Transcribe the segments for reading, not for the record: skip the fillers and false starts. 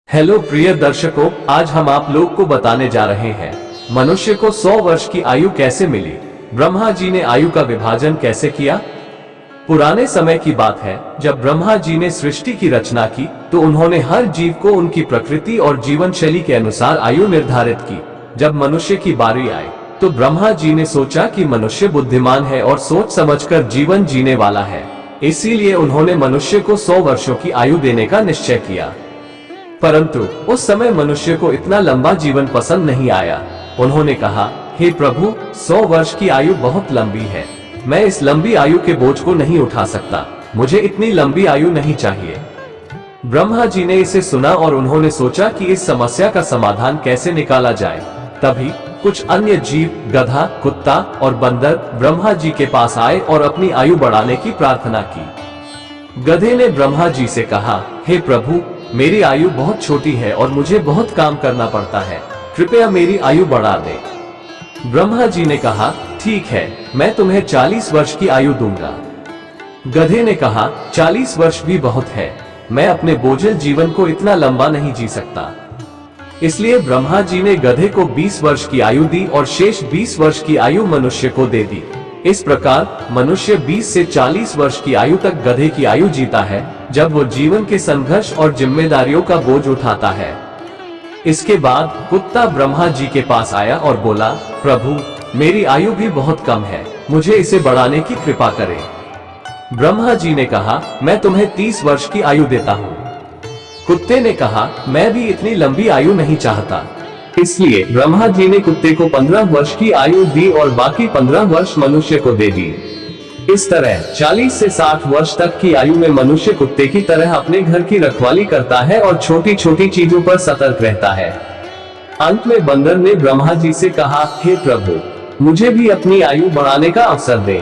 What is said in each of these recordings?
Hello प्रिय दर्शकों, आज हम आप लोग को बताने जा रहे हैं मनुष्य को 100 वर्ष की आयु कैसे मिली, ब्रह्मा जी ने आयु का विभाजन कैसे किया। पुराने समय की बात है, जब ब्रह्मा जी ने सृष्टि की रचना की तो उन्होंने हर जीव को उनकी प्रकृति और जीवन शैली के अनुसार आयु निर्धारित की। जब मनुष्य की बारी आई तो ब्रह्मा जी ने सोचा कि मनुष्य बुद्धिमान है और सोच समझकर जीवन जीने वाला है, इसीलिए उन्होंने मनुष्य को 100 वर्षों की आयु देने का निश्चय किया। परंतु उस समय मनुष्य को इतना लंबा जीवन पसंद नहीं आया। उन्होंने कहा, हे प्रभु, 100 वर्ष की आयु बहुत लंबी है, मैं इस लंबी आयु के बोझ को नहीं उठा सकता, मुझे इतनी लंबी आयु नहीं चाहिए। ब्रह्मा जी ने इसे सुना और उन्होंने सोचा कि इस समस्या का समाधान कैसे निकाला जाए। तभी कुछ अन्य जीव, गधा, कुत्ता और बंदर ब्रह्मा जी के पास आए और अपनी आयु बढ़ाने की प्रार्थना की। गधे ने ब्रह्मा जी से कहा, हे प्रभु, मेरी आयु बहुत छोटी है और मुझे बहुत काम करना पड़ता है, कृपया मेरी आयु बढ़ा दे। ब्रह्मा जी ने कहा, ठीक है, मैं तुम्हें 40 वर्ष की आयु दूंगा। गधे ने कहा, 40 वर्ष भी बहुत है, मैं अपने बोझिल जीवन को इतना लंबा नहीं जी सकता। इसलिए ब्रह्मा जी ने गधे को 20 वर्ष की आयु दी और शेष 20 वर्ष की आयु मनुष्य को दे दी। इस प्रकार मनुष्य 20 से 40 वर्ष की आयु तक गधे की आयु जीता है, जब वो जीवन के संघर्ष और जिम्मेदारियों का बोझ उठाता है। इसके बाद कुत्ता ब्रह्मा जी के पास आया और बोला, प्रभु, मेरी आयु भी बहुत कम है, मुझे इसे बढ़ाने की कृपा करें। ब्रह्मा जी ने कहा, मैं तुम्हें 30 वर्ष की आयु देता हूँ। कुत्ते ने कहा, मैं भी इतनी लंबी आयु नहीं चाहता। इसलिए ब्रह्मा जी ने कुत्ते को 15 वर्ष की आयु दी और बाकी 15 वर्ष मनुष्य को दे दी। इस तरह 40 से 60 वर्ष तक की आयु में मनुष्य कुत्ते की तरह अपने घर की रखवाली करता है और छोटी छोटी चीजों पर सतर्क रहता है। अंत में बंदर ने ब्रह्मा जी से कहा, हे प्रभु, मुझे भी अपनी आयु बढ़ाने का अवसर दे।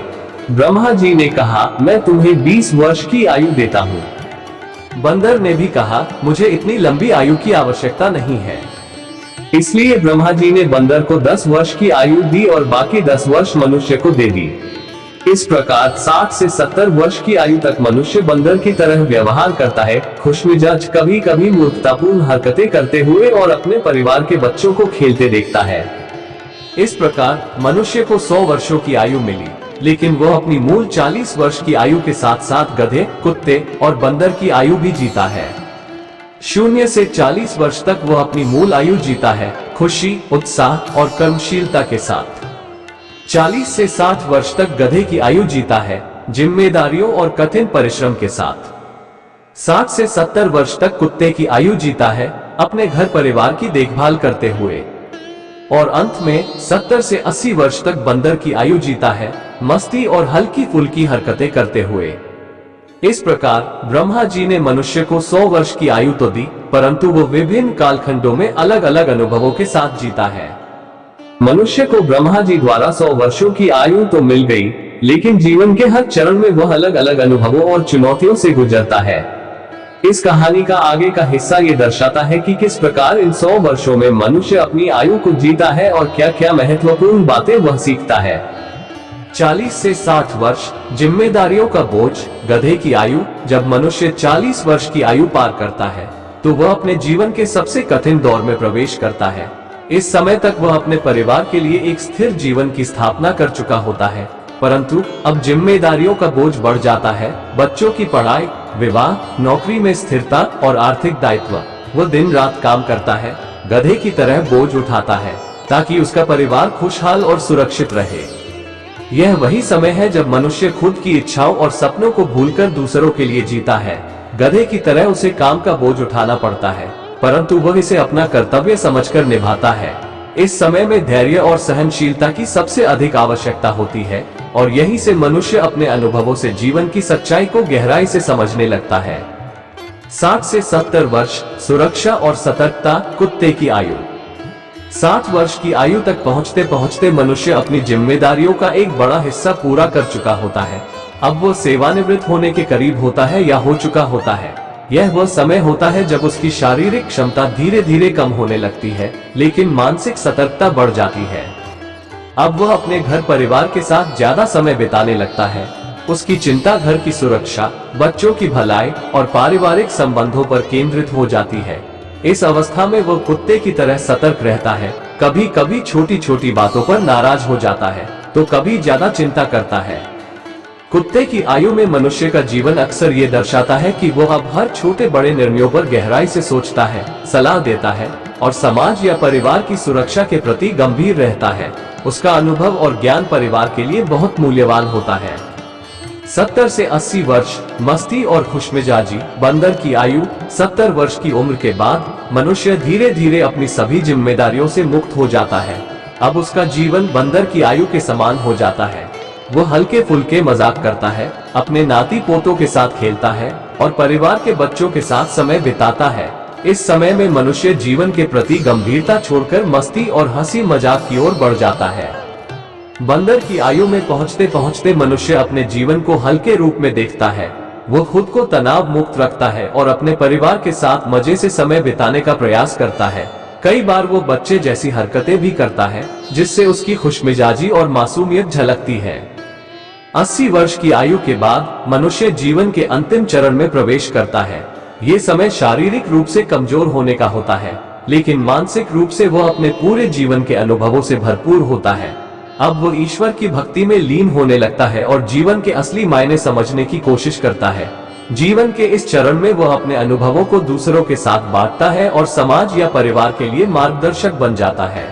ब्रह्मा जी ने कहा, मैं तुम्हें 20 वर्ष की आयु देता हूँ। बंदर ने भी कहा, मुझे इतनी लंबी आयु की आवश्यकता नहीं है। इसलिए ब्रह्मा जी ने बंदर को 10 वर्ष की आयु दी और बाकी 10 वर्ष मनुष्य को दे दी। इस प्रकार 60 से 70 वर्ष की आयु तक मनुष्य बंदर की तरह व्यवहार करता है, खुशमिजाज, कभी कभी मूर्खतापूर्ण हरकतें करते हुए और अपने परिवार के बच्चों को खेलते देखता है। इस प्रकार मनुष्य को 100 वर्षों की आयु मिली, लेकिन वह अपनी मूल 40 वर्ष की आयु के साथ साथ गधे, कुत्ते और बंदर की आयु भी जीता है। 0 से 40 वर्ष तक वह अपनी मूल आयु जीता है, खुशी, उत्साह और कर्मशीलता के साथ। 40 से 60 वर्ष तक गधे की आयु जीता है, जिम्मेदारियों और कठिन परिश्रम के साथ। 60 से 70 वर्ष तक कुत्ते की आयु जीता है, अपने घर परिवार की देखभाल करते हुए। और अंत में 70 से 80 वर्ष तक बंदर की आयु जीता है, मस्ती और हल्की फुल्की हरकतें करते हुए। इस प्रकार ब्रह्मा जी ने मनुष्य को 100 वर्ष की आयु तो दी, परंतु वो विभिन्न कालखंडों में अलग अलग अनुभवों के साथ जीता है। मनुष्य को ब्रह्मा जी द्वारा 100 वर्षों की आयु तो मिल गई, लेकिन जीवन के हर चरण में वह अलग अलग अनुभवों और चुनौतियों से गुजरता है। इस कहानी का आगे का हिस्सा ये दर्शाता है कि किस प्रकार इन 100 वर्षों में मनुष्य अपनी आयु को जीता है और क्या क्या महत्वपूर्ण बातें वह सीखता है। 40 से 60 वर्ष, जिम्मेदारियों का बोझ, गधे की आयु। जब मनुष्य 40 वर्ष की आयु पार करता है तो वह अपने जीवन के सबसे कठिन दौर में प्रवेश करता है। इस समय तक वह अपने परिवार के लिए एक स्थिर जीवन की स्थापना कर चुका होता है, परंतु अब जिम्मेदारियों का बोझ बढ़ जाता है। बच्चों की पढ़ाई, विवाह, नौकरी में स्थिरता और आर्थिक दायित्व। वह दिन रात काम करता है, गधे की तरह बोझ उठाता है, ताकि उसका परिवार खुशहाल और सुरक्षित रहे। यह वही समय है जब मनुष्य खुद की इच्छाओं और सपनों को भूलकर दूसरों के लिए जीता है। गधे की तरह उसे काम का बोझ उठाना पड़ता है, परंतु वह इसे अपना कर्तव्य समझकर निभाता है। इस समय में धैर्य और सहनशीलता की सबसे अधिक आवश्यकता होती है, और यहीं से मनुष्य अपने अनुभवों से जीवन की सच्चाई को गहराई से समझने लगता है। 60 से 70 वर्ष, सुरक्षा और सतर्कता, कुत्ते की आयु। 60 वर्ष की आयु तक पहुंचते पहुंचते मनुष्य अपनी जिम्मेदारियों का एक बड़ा हिस्सा पूरा कर चुका होता है। अब वो सेवानिवृत्त होने के करीब होता है या हो चुका होता है। यह वह समय होता है जब उसकी शारीरिक क्षमता धीरे धीरे कम होने लगती है, लेकिन मानसिक सतर्कता बढ़ जाती है। अब वह अपने घर परिवार के साथ ज्यादा समय बिताने लगता है। उसकी चिंता घर की सुरक्षा, बच्चों की भलाई और पारिवारिक संबंधों पर केंद्रित हो जाती है। इस अवस्था में वो कुत्ते की तरह सतर्क रहता है, कभी कभी छोटी छोटी बातों पर नाराज हो जाता है तो कभी ज्यादा चिंता करता है। कुत्ते की आयु में मनुष्य का जीवन अक्सर ये दर्शाता है कि वो अब हर छोटे बड़े निर्णयों पर गहराई से सोचता है, सलाह देता है और समाज या परिवार की सुरक्षा के प्रति गंभीर रहता है। उसका अनुभव और ज्ञान परिवार के लिए बहुत मूल्यवान होता है। 70 से 80 वर्ष मस्ती और खुशमिजाजी। बंदर की आयु। 70 वर्ष की उम्र के बाद मनुष्य धीरे धीरे अपनी सभी जिम्मेदारियों से मुक्त हो जाता है। अब उसका जीवन बंदर की आयु के समान हो जाता है। वो हल्के फुल्के मजाक करता है, अपने नाती पोतों के साथ खेलता है और परिवार के बच्चों के साथ समय बिताता है। इस समय में मनुष्य जीवन के प्रति गंभीरता छोड़कर मस्ती और हंसी मजाक की ओर बढ़ जाता है। बंदर की आयु में पहुंचते पहुंचते मनुष्य अपने जीवन को हल्के रूप में देखता है। वो खुद को तनाव मुक्त रखता है और अपने परिवार के साथ मजे से समय बिताने का प्रयास करता है। कई बार वो बच्चे जैसी हरकतें भी करता है जिससे उसकी खुशमिजाजी और मासूमियत झलकती है। 80 वर्ष की आयु के बाद मनुष्य जीवन के अंतिम चरण में प्रवेश करता है। ये समय शारीरिक रूप से कमजोर होने का होता है, लेकिन मानसिक रूप से वो अपने पूरे जीवन के अनुभवों से भरपूर होता है। अब वो ईश्वर की भक्ति में लीन होने लगता है और जीवन के असली मायने समझने की कोशिश करता है। जीवन के इस चरण में वो अपने अनुभवों को दूसरों के साथ बांटता है और समाज या परिवार के लिए मार्गदर्शक बन जाता है।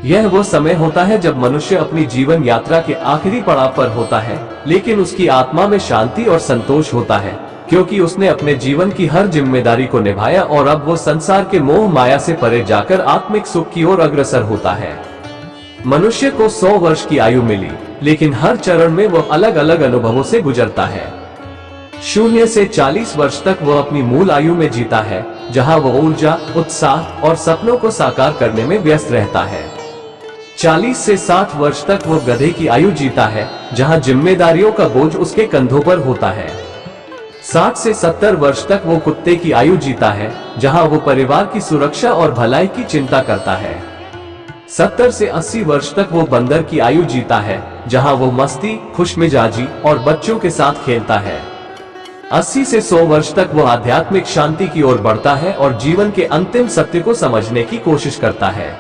यह वो समय होता है जब मनुष्य अपनी जीवन यात्रा के आखिरी पड़ाव पर होता है, लेकिन उसकी आत्मा में शांति और संतोष होता है, क्योंकि उसने अपने जीवन की हर जिम्मेदारी को निभाया और अब वो संसार के मोह माया से परे जाकर आत्मिक सुख की ओर अग्रसर होता है। मनुष्य को 100 वर्ष की आयु मिली, लेकिन हर चरण में वो अलग अलग अनुभवों से गुजरता है। 0 से 40 वर्ष तक वो अपनी मूल आयु में जीता है, जहां वो ऊर्जा, उत्साह और सपनों को साकार करने में व्यस्त रहता है। 40 से 60 वर्ष तक वो गधे की आयु जीता है, जहां जिम्मेदारियों का बोझ उसके कंधों पर होता है। 60 से 70 वर्ष तक वो कुत्ते की आयु जीता है, जहां वो परिवार की सुरक्षा और भलाई की चिंता करता है। 70 से 80 वर्ष तक वो बंदर की आयु जीता है, जहां वो मस्ती, खुशमिजाजी और बच्चों के साथ खेलता है। 80 से 100 वर्ष तक वो आध्यात्मिक शांति की ओर बढ़ता है और जीवन के अंतिम सत्य को समझने की कोशिश करता है।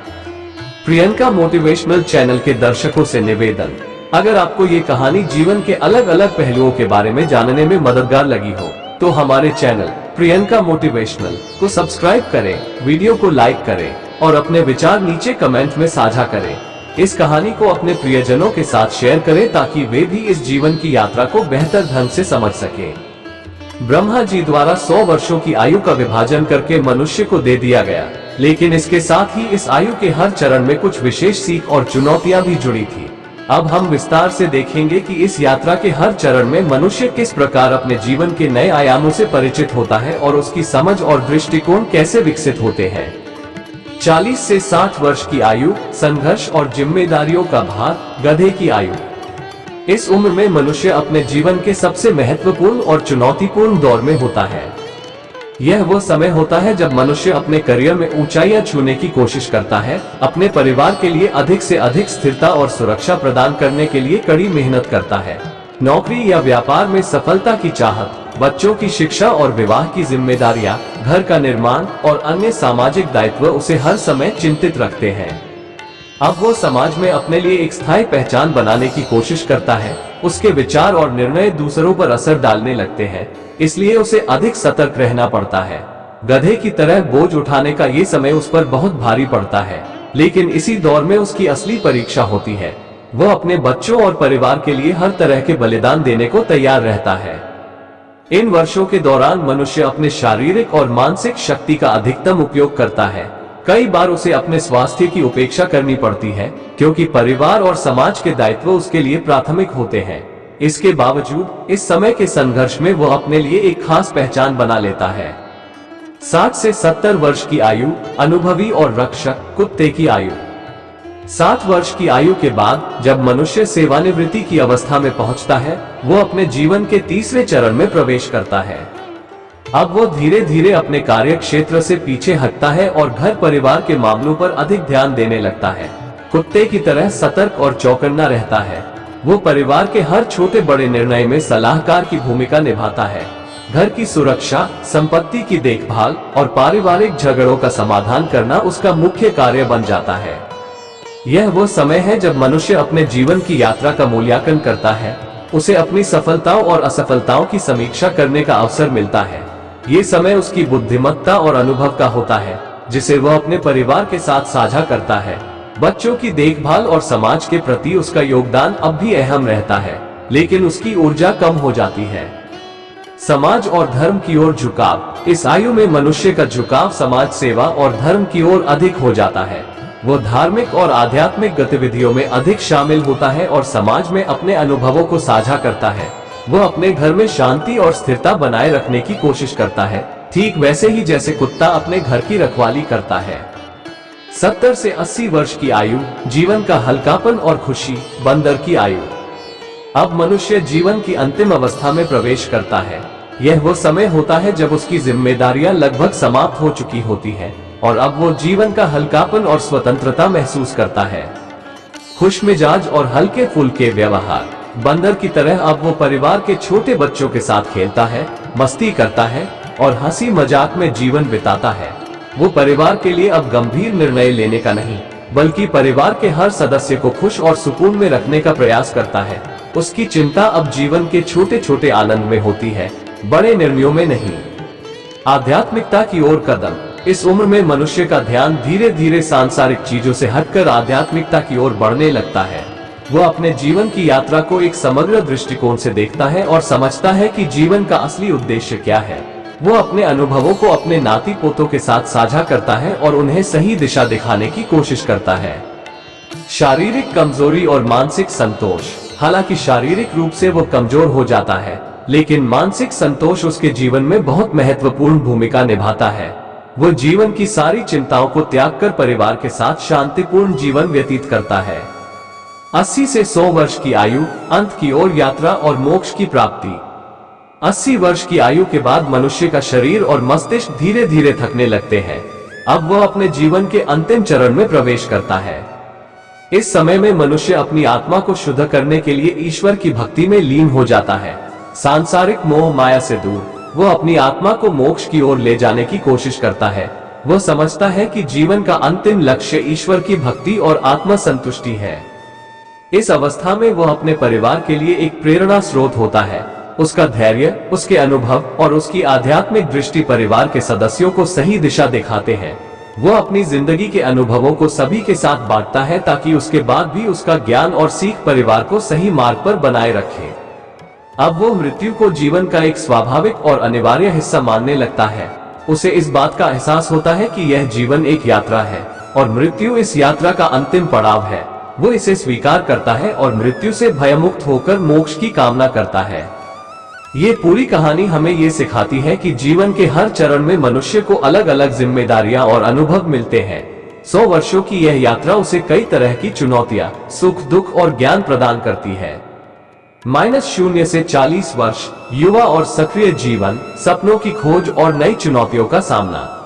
प्रियंका मोटिवेशनल चैनल के दर्शकों से निवेदन, अगर आपको ये कहानी जीवन के अलग अलग पहलुओं के बारे में जानने में मददगार लगी हो, तो हमारे चैनल प्रियंका मोटिवेशनल को सब्सक्राइब करें, वीडियो को लाइक करें और अपने विचार नीचे कमेंट में साझा करें। इस कहानी को अपने प्रियजनों के साथ शेयर करें ताकि वे भी इस जीवन की यात्रा को बेहतर ढंग से समझ सकें। ब्रह्मा जी द्वारा 100 वर्षों की आयु का विभाजन करके मनुष्य को दे दिया गया, लेकिन इसके साथ ही इस आयु के हर चरण में कुछ विशेष सीख और चुनौतियां भी जुड़ी थी। अब हम विस्तार से देखेंगे कि इस यात्रा के हर चरण में मनुष्य किस प्रकार अपने जीवन के नए आयामों से परिचित होता है और उसकी समझ और दृष्टिकोण कैसे विकसित होते हैं। 40 से 60 वर्ष की आयु, संघर्ष और जिम्मेदारियों का भार। गधे की आयु। इस उम्र में मनुष्य अपने जीवन के सबसे महत्वपूर्ण और चुनौतीपूर्ण दौर में होता है। यह वो समय होता है जब मनुष्य अपने करियर में ऊंचाइयां छूने की कोशिश करता है, अपने परिवार के लिए अधिक से अधिक स्थिरता और सुरक्षा प्रदान करने के लिए कड़ी मेहनत करता है। नौकरी या व्यापार में सफलता की चाहत, बच्चों की शिक्षा और विवाह की जिम्मेदारियां, घर का निर्माण और अन्य सामाजिक दायित्व उसे हर समय चिंतित रखते हैं। अब वो समाज में अपने लिए एक स्थायी पहचान बनाने की कोशिश करता है। उसके विचार और निर्णय दूसरों पर असर डालने लगते हैं, इसलिए उसे अधिक सतर्क रहना पड़ता है। गधे की तरह बोझ उठाने का ये समय उस पर बहुत भारी पड़ता है, लेकिन इसी दौर में उसकी असली परीक्षा होती है। वो अपने बच्चों और परिवार के लिए हर तरह के बलिदान देने को तैयार रहता है। इन वर्षों के दौरान मनुष्य अपने शारीरिक और मानसिक शक्ति का अधिकतम उपयोग करता है। कई बार उसे अपने स्वास्थ्य की उपेक्षा करनी पड़ती है, क्योंकि परिवार और समाज के दायित्व उसके लिए प्राथमिक होते हैं। इसके बावजूद इस समय के संघर्ष में वो अपने लिए एक खास पहचान बना लेता है। 60 से 70 वर्ष की आयु, अनुभवी और रक्षक। कुत्ते की आयु। 60 वर्ष की आयु के बाद जब मनुष्य सेवानिवृत्ति की अवस्था में पहुंचता है, वो अपने जीवन के तीसरे चरण में प्रवेश करता है। अब वो धीरे धीरे अपने कार्य क्षेत्र से पीछे हटता है और घर परिवार के मामलों पर अधिक ध्यान देने लगता है। कुत्ते की तरह सतर्क और चौकन्ना रहता है। वो परिवार के हर छोटे बड़े निर्णय में सलाहकार की भूमिका निभाता है। घर की सुरक्षा, संपत्ति की देखभाल और पारिवारिक झगड़ों का समाधान करना उसका मुख्य कार्य बन जाता है। यह वो समय है जब मनुष्य अपने जीवन की यात्रा का मूल्यांकन करता है, उसे अपनी सफलताओं और असफलताओं की समीक्षा करने का अवसर मिलता है। ये समय उसकी बुद्धिमत्ता और अनुभव का होता है, जिसे वह अपने परिवार के साथ साझा करता है। बच्चों की देखभाल और समाज के प्रति उसका योगदान अब भी अहम रहता है, लेकिन उसकी ऊर्जा कम हो जाती है। समाज और धर्म की ओर झुकाव। इस आयु में मनुष्य का झुकाव समाज सेवा और धर्म की ओर अधिक हो जाता है। वो धार्मिक और आध्यात्मिक गतिविधियों में अधिक शामिल होता है और समाज में अपने अनुभवों को साझा करता है। वह अपने घर में शांति और स्थिरता बनाए रखने की कोशिश करता है, ठीक वैसे ही जैसे कुत्ता अपने घर की रखवाली करता है। 70 से 80 वर्ष की आयु, जीवन का हल्कापन और खुशी। बंदर की आयु। अब मनुष्य जीवन की अंतिम अवस्था में प्रवेश करता है। यह वो समय होता है जब उसकी जिम्मेदारियां लगभग समाप्त हो चुकी होती हैं और अब वो जीवन का हल्कापन और स्वतंत्रता महसूस करता है। खुश मिजाज और हल्के फुल्के व्यवहार। बंदर की तरह अब वो परिवार के छोटे बच्चों के साथ खेलता है, मस्ती करता है और हंसी मजाक में जीवन बिताता है। वो परिवार के लिए अब गंभीर निर्णय लेने का नहीं, बल्कि परिवार के हर सदस्य को खुश और सुकून में रखने का प्रयास करता है। उसकी चिंता अब जीवन के छोटे छोटे आनंद में होती है, बड़े निर्णयों में नहीं। आध्यात्मिकता की ओर कदम। इस उम्र में मनुष्य का ध्यान धीरे धीरे सांसारिक चीजों से हटकर आध्यात्मिकता की ओर बढ़ने लगता है। वह अपने जीवन की यात्रा को एक समग्र दृष्टिकोण से देखता है और समझता है कि जीवन का असली उद्देश्य क्या है। वो अपने अनुभवों को अपने नाती पोतों के साथ साझा करता है और उन्हें सही दिशा दिखाने की कोशिश करता है। शारीरिक कमजोरी और मानसिक संतोष। हालांकि शारीरिक रूप से वो कमजोर हो जाता है, लेकिन मानसिक संतोष उसके जीवन में बहुत महत्वपूर्ण भूमिका निभाता है। वो जीवन की सारी चिंताओं को त्याग कर परिवार के साथ शांतिपूर्ण जीवन व्यतीत करता है। 80 से 100 वर्ष की आयु, अंत की ओर यात्रा और मोक्ष की प्राप्ति। 80 वर्ष की आयु के बाद मनुष्य का शरीर और मस्तिष्क धीरे धीरे थकने लगते हैं। अब वह अपने जीवन के अंतिम चरण में प्रवेश करता है। इस समय में मनुष्य अपनी आत्मा को शुद्ध करने के लिए ईश्वर की भक्ति में लीन हो जाता है। सांसारिक मोह माया से दूर वह अपनी आत्मा को मोक्ष की ओर ले जाने की कोशिश करता है। वह समझता है कि जीवन का अंतिम लक्ष्य ईश्वर की भक्ति और आत्मा संतुष्टि है। इस अवस्था में वह अपने परिवार के लिए एक प्रेरणा स्रोत होता है। उसका धैर्य, उसके अनुभव और उसकी आध्यात्मिक दृष्टि परिवार के सदस्यों को सही दिशा दिखाते हैं। वह अपनी जिंदगी के अनुभवों को सभी के साथ बांटता है ताकि उसके बाद भी उसका ज्ञान और सीख परिवार को सही मार्ग पर बनाए रखे। अब वो मृत्यु को जीवन का एक स्वाभाविक और अनिवार्य हिस्सा मानने लगता है। उसे इस बात का एहसास होता है कि यह जीवन एक यात्रा है और मृत्यु इस यात्रा का अंतिम पड़ाव है। वो इसे स्वीकार करता है और मृत्यु से भयमुक्त होकर मोक्ष की कामना करता है। ये पूरी कहानी हमें ये सिखाती है कि जीवन के हर चरण में मनुष्य को अलग अलग जिम्मेदारियां और अनुभव मिलते हैं। 100 वर्षों की यह यात्रा उसे कई तरह की चुनौतियां, सुख दुख और ज्ञान प्रदान करती है। -0 से 40 वर्ष, युवा और सक्रिय जीवन, सपनों की खोज और नई चुनौतियों का सामना।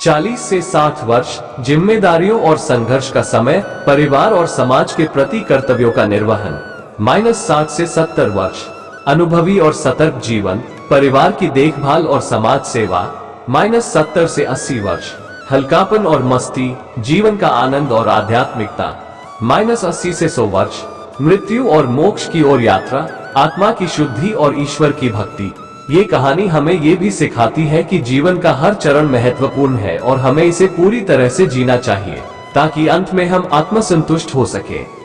40 से 60 वर्ष, जिम्मेदारियों और संघर्ष का समय, परिवार और समाज के प्रति कर्तव्यों का निर्वहन। -60 से 70 वर्ष, अनुभवी और सतर्क जीवन, परिवार की देखभाल और समाज सेवा। -70 से 80 वर्ष, हल्कापन और मस्ती, जीवन का आनंद और आध्यात्मिकता। -80 से 100 वर्ष, मृत्यु और मोक्ष की ओर यात्रा, आत्मा की शुद्धि और ईश्वर की भक्ति। ये कहानी हमें ये भी सिखाती है कि जीवन का हर चरण महत्वपूर्ण है और हमें इसे पूरी तरह से जीना चाहिए ताकि अंत में हम आत्मसंतुष्ट हो सके।